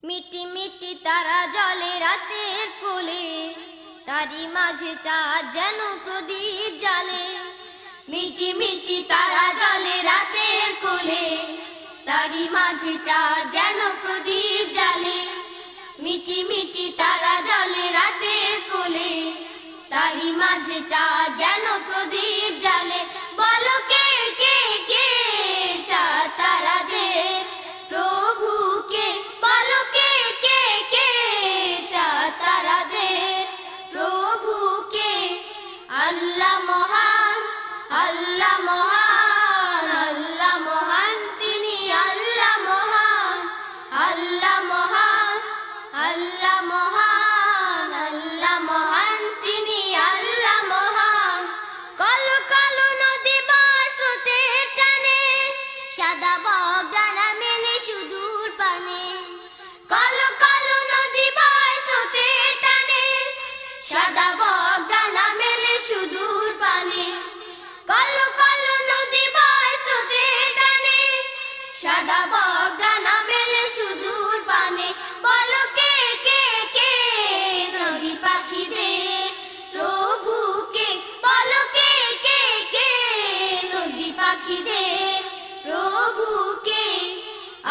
মিটি মিটি তারা জলে রাতের কোলে, তারি মাঝে চাঁদ যেন প্রদীপ জ্বালে। মিটি মিটি তারা জলে রাতের কোলে, তারি মাঝে চাঁদ যেন প্রদীপ জ্বালে। মিটি মিটি তারা জলে রাতের কোলে, তারি মাঝে চাঁদ যেন প্রদীপ জ্বালে। বলো কে কে কে চাঁদ তারাদের প্রভুকে, বলো কে কে কে চাঁদ তারাদের প্রভুকে। আল্লাহ মহান, আল্লাহ মহান, আল্লাহ মহান, তিনি আল্লাহ মহান। আল্লাহ মহান, আল্লাহ মহান, আল্লাহ মহান, তিনি আল্লাহ মহান। কালো কালো নদী বাসতে টানে, সাদা বগডানা মেলে সুদূর পানে। কালো কালো নদী বাসতে টানে, সাদা বগডানা মেলে সুদূর পানে। কালো কালো নদী বাসতে টানে, সাদা বগডানা মেলে সুদূর পানে। বলো কে কে কে নদী পাখিদের প্রভুকে, বলো কে কে কে নদী পাখিদের প্রভুকে।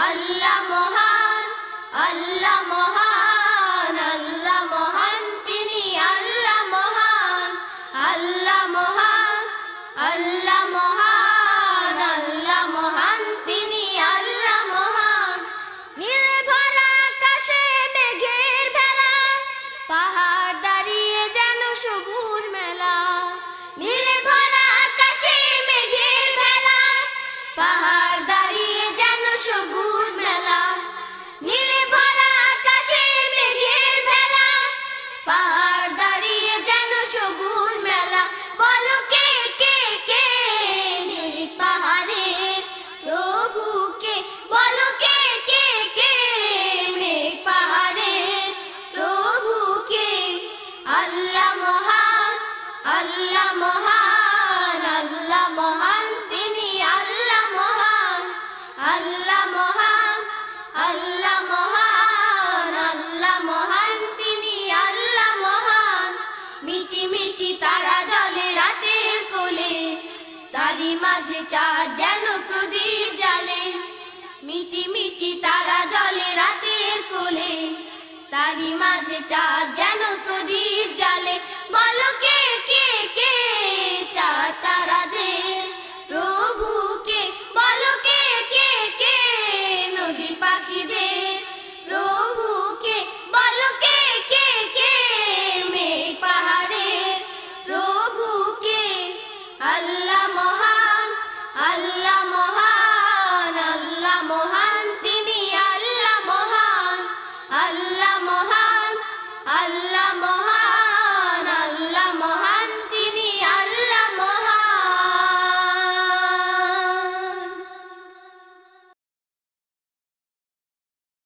আল্লাহ মহান, আল্লাহ মহান, আল্লাহ মহান, তিনি আল্লাহ মহান। আল্লাহ মহান, আল্লাহ মহান, আল্লাহ মহান, তিনি আল্লাহ মহান। নীলে ভরা আকাশে মেঘের ভেলা, পাহাড় দাঁড়িয়ে যেন সবুজ মেলা। নীলে ভরা আকাশে মেঘের ভেলা, পাহাড় দাঁড়িয়ে যেন সবুজ মেলা। নীলে ভরা আকাশে মেঘের ভেলা, পাহাড় দাঁড়িয়ে যেন সবুজ মেলা। বলো কে কে কে নীল পাহাড়ের প্রভুকে, বলো কে কে কে মেঘ পাহাড়ের প্রভুকে। আল্লাহ মহান, আল্লাহ মহান, আল্লাহ মহান, তিনি আল্লাহ মহান। আল্লাহ মহান, আল্লাহ মহান, আল্লাহ মহান, তিনি আল্লাহ মহান। মিটি মিটি তারা জলে রাতের কোলে, তারি মাঝে চাঁদ যেন প্রদীপ জ্বালে। মিটি মিটি তারা জলে রাতের কোলে, তারি মাঝে চাঁদ যেন প্রদীপ জ্বালে। বলো কে কে কে চাঁদ তারাদের প্রভুকে, বলো কে কে কে নদী পাখিদের প্রভুকে। বলো কে কে কে মেঘ পাহাড়ের প্রভুকে। আল্লাহ